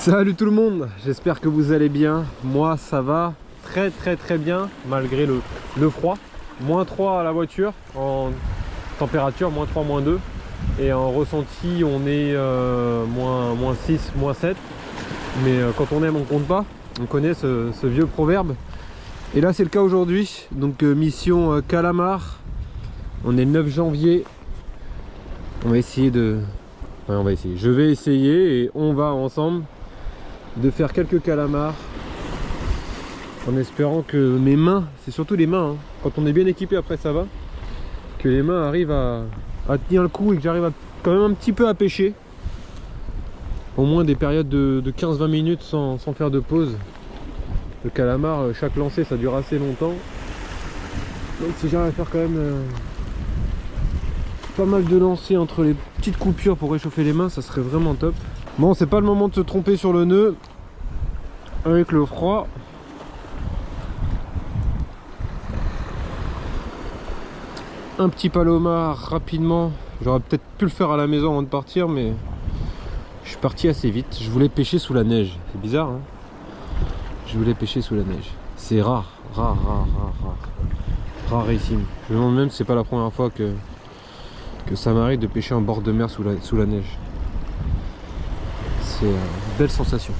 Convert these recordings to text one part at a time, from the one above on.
Salut tout le monde, j'espère que vous allez bien. Moi ça va très bien malgré le froid. Moins 3 à la voiture en température, moins 3, moins 2. Et en ressenti on est moins 6, moins 7. Mais quand on aime on compte pas. On connaît ce vieux proverbe. Et là c'est le cas aujourd'hui. Donc mission calamar. On est le 9 janvier. On va essayer de... Enfin, on va essayer. Je vais essayer et on va ensemble de faire quelques calamars en espérant que mes mains, c'est surtout les mains, hein, quand on est bien équipé après ça va, que les mains arrivent à tenir le coup et que j'arrive quand même un petit peu à pêcher au moins des périodes de 15-20 minutes sans faire de pause. Le calamar, chaque lancer ça dure assez longtemps, donc si j'arrive à faire quand même pas mal de lancers entre les petites coupures pour réchauffer les mains, ça serait vraiment top. Bon, c'est pas le moment de se tromper sur le nœud avec le froid. Un petit palomar rapidement. J'aurais peut-être pu le faire à la maison avant de partir, mais je suis parti assez vite. Je voulais pêcher sous la neige. C'est bizarre, hein? Je voulais pêcher sous la neige. C'est rarissime. Je me demande même si c'est pas la première fois que ça m'arrive de pêcher en bord de mer sous la neige. C'est une belle sensation.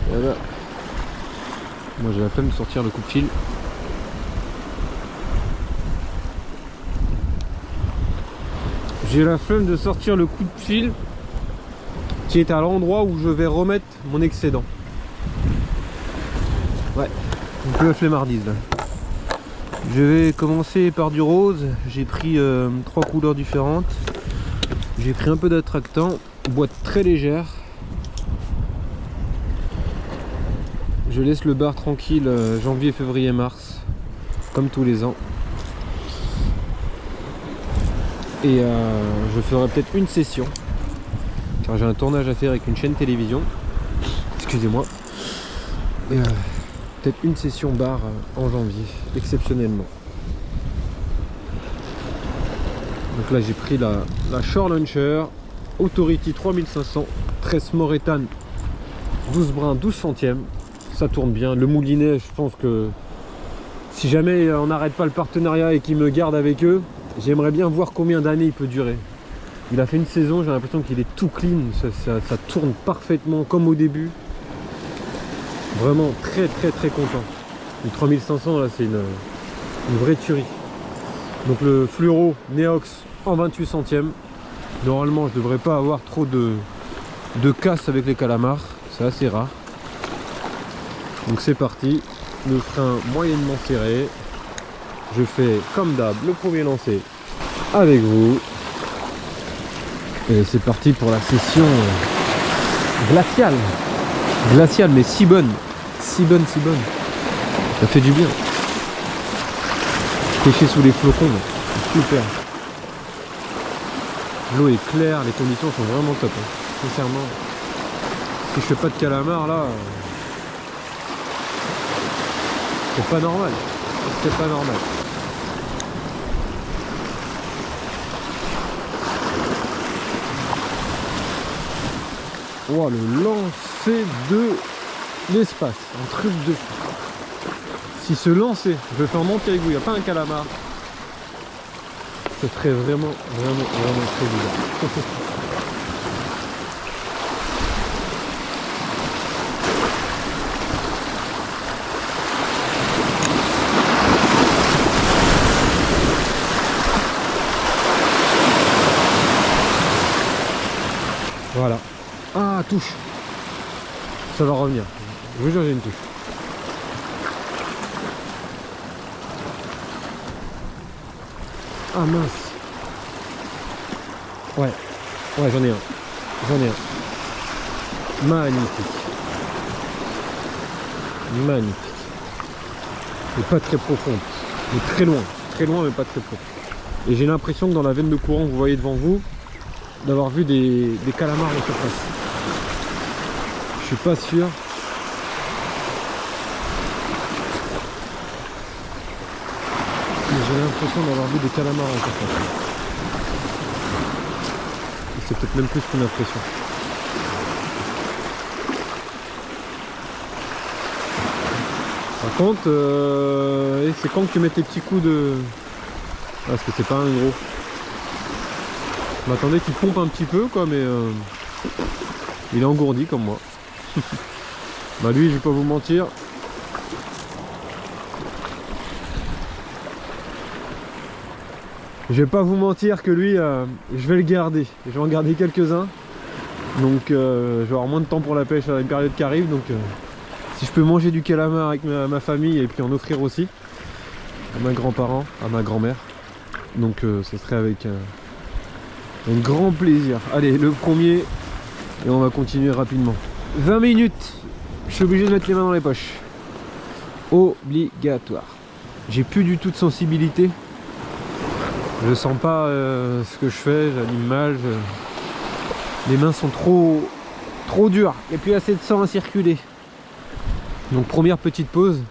Voilà. Moi j'ai la flemme de sortir le coup de fil. J'ai la flemme de sortir le coup de fil qui est à l'endroit où je vais remettre mon excédent. Ouais, un peu la flemmardise là. Je vais commencer par du rose. J'ai pris 3 couleurs différentes. J'ai pris un peu d'attractant, boîte très légère. Je laisse le bar tranquille janvier, février, mars, comme tous les ans. Et je ferai peut-être une session, car j'ai un tournage à faire avec une chaîne télévision. Excusez-moi. Et peut-être une session bar en janvier, exceptionnellement. Donc là j'ai pris la Shore Launcher Authority 3500 tresse Morétane 12 brins 12 centièmes. Ça tourne bien. Le moulinet, je pense que si jamais on n'arrête pas le partenariat et qu'ils me gardent avec eux, j'aimerais bien voir combien d'années il peut durer. Il a fait une saison, j'ai l'impression qu'il est tout clean, ça tourne parfaitement comme au début. Vraiment très content. Le 3500 là c'est une vraie tuerie. Donc le fluoro Neox en 28 centièmes. Normalement je devrais pas avoir trop de casse avec les calamars, c'est assez rare. Donc c'est parti, le frein moyennement serré. Je fais comme d'hab le premier lancer avec vous. Et c'est parti pour la session glaciale. Glaciale mais si bonne. Si bonne. Ça fait du bien. Pêcher sous les flocons, c'est super. L'eau est claire, les conditions sont vraiment top. Hein. Sincèrement. Si je fais pas de calamar là, c'est pas normal. C'est pas normal. Oh, le lancer de l'espace, un truc de fou. Si ce lancer, je le fais en monter avec vous, il n'y a pas un calamar, ce serait vraiment très bizarre. Voilà. Ah, touche. Ça va revenir. Je vous jure, j'ai une touche. Ah mince. Ouais, j'en ai un. Magnifique. Mais pas très profonde. Mais très loin mais pas très profond. Et j'ai l'impression que dans la veine de courant que vous voyez devant vous, d'avoir vu des calamars en surface. Je suis pas sûr. Mais j'ai l'impression d'avoir vu des calamars en surface. c'est peut-être même plus qu'une impression. Par contre, c'est quand que tu mets tes petits coups de... Ah, parce que c'est pas un gros. Je m'attendais qu'il pompe un petit peu quoi, mais il est engourdi comme moi. Bah lui, je vais pas vous mentir. Je vais pas vous mentir que lui, je vais le garder. Je vais en garder quelques-uns. Donc je vais avoir moins de temps pour la pêche à une période qui arrive. Donc si je peux manger du calamar avec ma famille et puis en offrir aussi à mes grands-parents, à ma grand-mère. Donc ce serait avec un grand plaisir. Allez, le premier. Et on va continuer rapidement. 20 minutes. Je suis obligé de mettre les mains dans les poches. Obligatoire. J'ai plus du tout de sensibilité. Je sens pas ce que je fais, j'anime mal. Les mains sont trop dures. Il n'y a plus assez de sang à circuler. Donc première petite pause.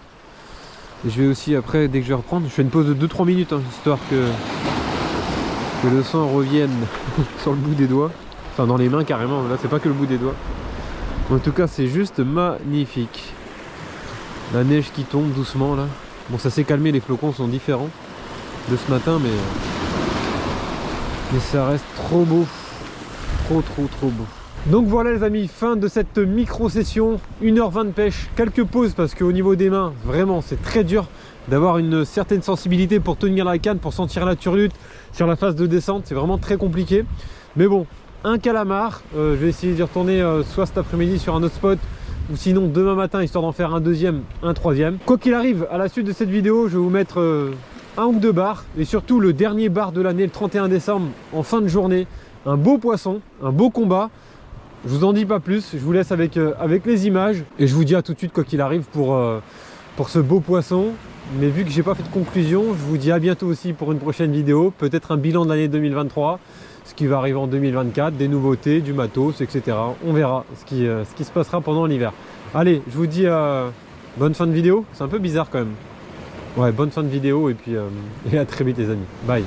Et je vais aussi après, dès que je vais reprendre, je fais une pause de 2-3 minutes, hein, histoire que le sang revienne sur le bout des doigts. Enfin dans les mains carrément, là c'est pas que le bout des doigts. En tout cas c'est juste magnifique. La neige qui tombe doucement là. Bon ça s'est calmé, les flocons sont différents de ce matin, mais ça reste trop beau. Trop beau. Donc voilà les amis, fin de cette micro session, 1h20 de pêche, quelques pauses parce qu'au niveau des mains, vraiment c'est très dur d'avoir une certaine sensibilité pour tenir la canne, pour sentir la turlute sur la phase de descente, c'est vraiment très compliqué. Mais bon, un calamar, je vais essayer d'y retourner soit cet après-midi sur un autre spot, ou sinon demain matin, histoire d'en faire un deuxième, un troisième. Quoi qu'il arrive, à la suite de cette vidéo, je vais vous mettre un ou deux bars, et surtout le dernier bar de l'année, le 31 décembre, en fin de journée. Un beau poisson, un beau combat. Je vous en dis pas plus, je vous laisse avec les images, et je vous dis à tout de suite quoi qu'il arrive pour ce beau poisson. Mais vu que j'ai pas fait de conclusion, je vous dis à bientôt aussi pour une prochaine vidéo, peut-être un bilan de l'année 2023, ce qui va arriver en 2024, des nouveautés, du matos, etc. On verra ce qui se passera pendant l'hiver. Allez, je vous dis bonne fin de vidéo, c'est un peu bizarre quand même. Ouais, bonne fin de vidéo et puis et à très vite les amis. Bye.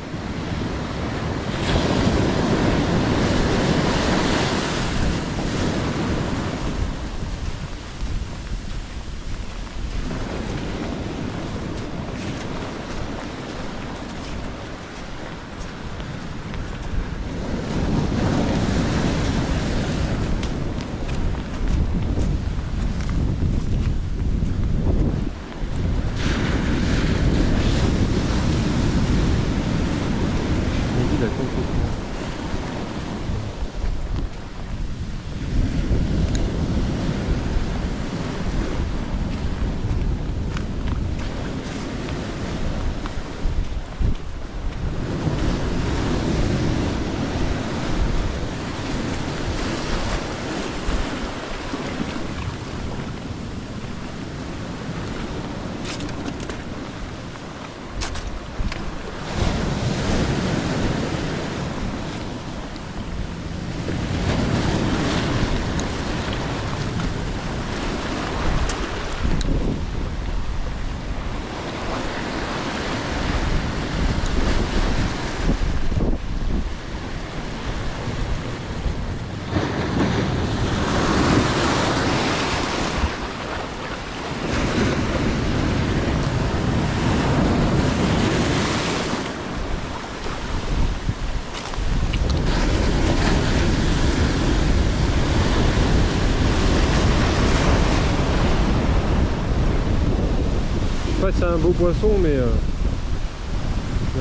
C'est un beau poisson, mais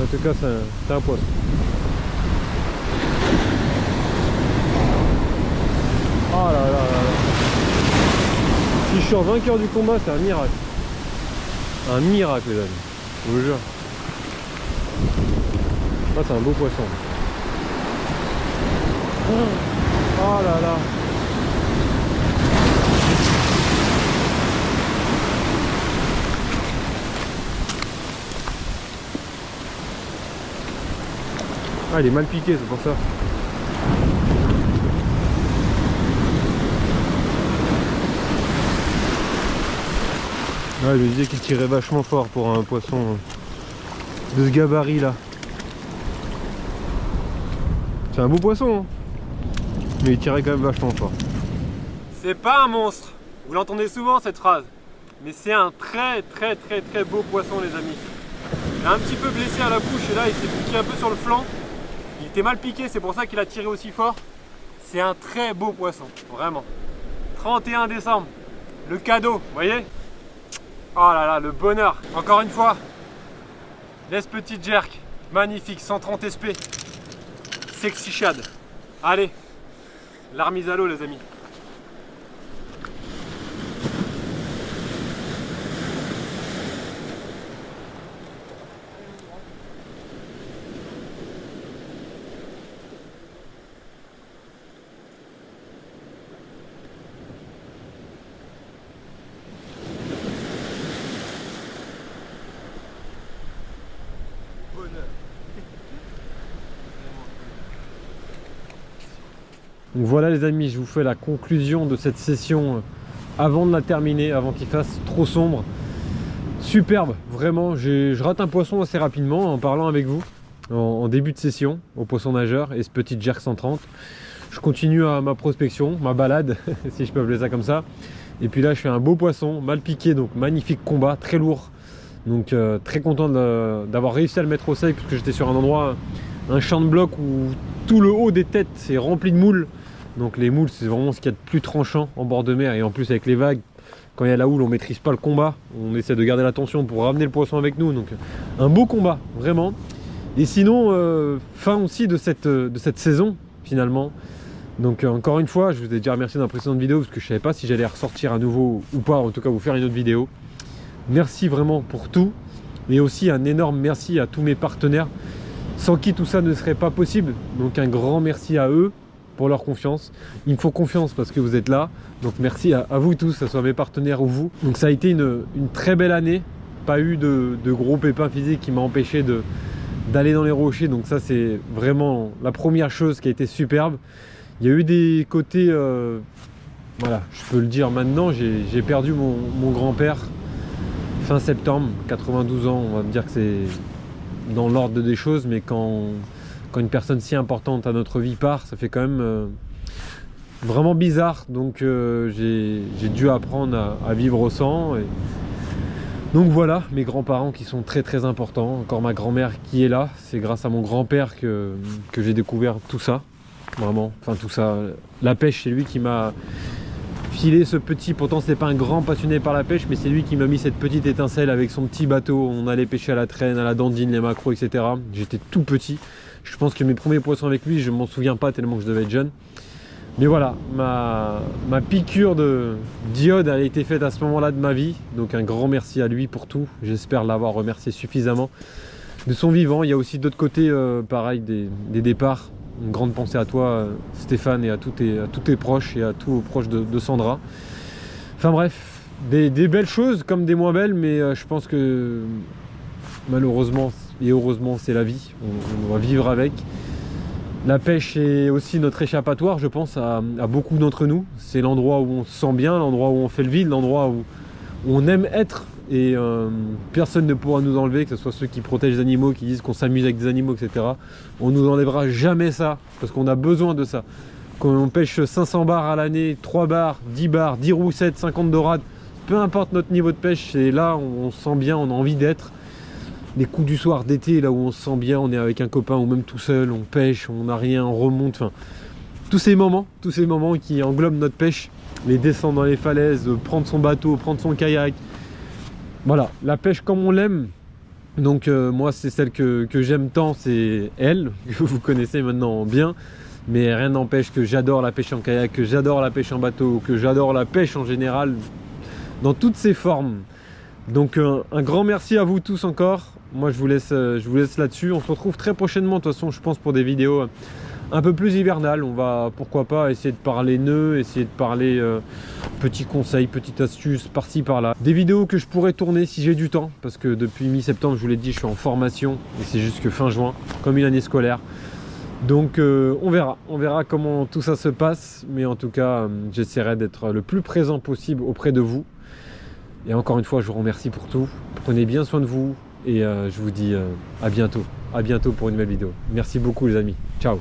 en tout cas c'est un poisson. Ah là là là là. Si je suis en vainqueur du combat, c'est un miracle. Un miracle les amis, je vous jure. Ah, c'est un beau poisson. Oh là là. Ah, il est mal piqué, c'est pour ça. Ouais, je me disais qu'il tirait vachement fort pour un poisson de ce gabarit là. C'est un beau poisson, hein. mais il tirait quand même vachement fort. C'est pas un monstre, vous l'entendez souvent cette phrase, mais c'est un très beau poisson les amis. Il est un petit peu blessé à la bouche et là il s'est piqué un peu sur le flanc. Il était mal piqué, c'est pour ça qu'il a tiré aussi fort. C'est un très beau poisson, vraiment. 31 décembre, le cadeau, vous voyez? Oh là là, le bonheur. Encore une fois, laisse petite jerk, magnifique, 130 SP. Sexy shad. Allez, la remise à l'eau les amis. Donc voilà les amis, je vous fais la conclusion de cette session avant de la terminer, avant qu'il fasse trop sombre. Superbe, vraiment, je rate un poisson assez rapidement en parlant avec vous en début de session au poisson nageur et ce petit jerk 130. Je continue à ma prospection, ma balade, si je peux appeler ça comme ça. Et puis là je fais un beau poisson, mal piqué, donc magnifique combat, très lourd. Donc très content d'avoir réussi à le mettre au seuil parce que j'étais sur un endroit, un champ de bloc où tout le haut des têtes est rempli de moules. Donc les moules c'est vraiment ce qu'il y a de plus tranchant en bord de mer et en plus avec les vagues, quand il y a la houle on maîtrise pas le combat, on essaie de garder la tension pour ramener le poisson avec nous, donc un beau combat vraiment. Et sinon fin aussi de cette saison finalement. Donc encore une fois je vous ai déjà remercié dans la précédente vidéo parce que je savais pas si j'allais ressortir à nouveau ou pas, en tout cas vous faire une autre vidéo. Merci vraiment pour tout et aussi un énorme merci à tous mes partenaires sans qui tout ça ne serait pas possible, donc un grand merci à eux pour leur confiance. Il me faut confiance parce que vous êtes là, donc merci à vous tous, que ce soit mes partenaires ou vous. Donc ça a été une très belle année, pas eu de gros pépins physiques qui m'ont empêché d'aller dans les rochers, donc ça c'est vraiment la première chose qui a été superbe. Il y a eu des côtés, voilà, je peux le dire maintenant, j'ai perdu mon grand-père fin septembre, 92 ans, on va me dire que c'est dans l'ordre des choses, mais quand une personne si importante à notre vie part, ça fait quand même vraiment bizarre. Donc j'ai dû apprendre à vivre au sang. Et donc voilà, mes grands-parents qui sont très importants. Encore ma grand-mère qui est là. C'est grâce à mon grand-père que j'ai découvert tout ça. Vraiment, enfin tout ça. La pêche, c'est lui qui m'a filé ce petit, pourtant c'est pas un grand passionné par la pêche, mais c'est lui qui m'a mis cette petite étincelle avec son petit bateau. On allait pêcher à la traîne, à la dandine, les maquereaux, etc. J'étais tout petit. Je pense que mes premiers poissons avec lui, je m'en souviens pas tellement que je devais être jeune. Mais voilà, ma piqûre d'iode a été faite à ce moment-là de ma vie. Donc un grand merci à lui pour tout. J'espère l'avoir remercié suffisamment de son vivant. Il y a aussi d'autres côtés, pareil, des départs. Une grande pensée à toi, Stéphane, et à tous tes proches et à tous aux proches de Sandra. Enfin bref, des belles choses comme des moins belles, mais je pense que malheureusement et heureusement c'est la vie, on va vivre avec. La pêche est aussi notre échappatoire, je pense, à beaucoup d'entre nous. C'est l'endroit où on se sent bien, l'endroit où on fait le vide, l'endroit où on aime être, et personne ne pourra nous enlever, que ce soit ceux qui protègent les animaux, qui disent qu'on s'amuse avec des animaux, etc. On nous enlèvera jamais ça, parce qu'on a besoin de ça. Quand on pêche 500 bars à l'année, 3 bars, 10 bars, 10 roussettes, 50 dorades, peu importe notre niveau de pêche, c'est là où on se sent bien, on a envie d'être. Les coups du soir d'été, là où on se sent bien, on est avec un copain ou même tout seul, on pêche, on n'a rien, on remonte, enfin tous ces moments qui englobent notre pêche, les descendre dans les falaises, prendre son bateau, prendre son kayak, voilà, la pêche comme on l'aime. Donc moi c'est celle que j'aime tant, c'est elle, que vous connaissez maintenant bien, mais rien n'empêche que j'adore la pêche en kayak, que j'adore la pêche en bateau, que j'adore la pêche en général, dans toutes ses formes. Donc un grand merci à vous tous encore. Moi je vous laisse là-dessus. On se retrouve très prochainement, de toute façon je pense, pour des vidéos un peu plus hivernales. On va pourquoi pas essayer de parler nœuds, essayer de parler petits conseils, petites astuces par-ci par-là. Des vidéos que je pourrais tourner si j'ai du temps, parce que depuis mi-septembre, je vous l'ai dit, je suis en formation et c'est jusque fin juin, comme une année scolaire. Donc on verra comment tout ça se passe, mais en tout cas j'essaierai d'être le plus présent possible auprès de vous. Et encore une fois, je vous remercie pour tout. Prenez bien soin de vous et je vous dis à bientôt. À bientôt pour une nouvelle vidéo. Merci beaucoup les amis. Ciao.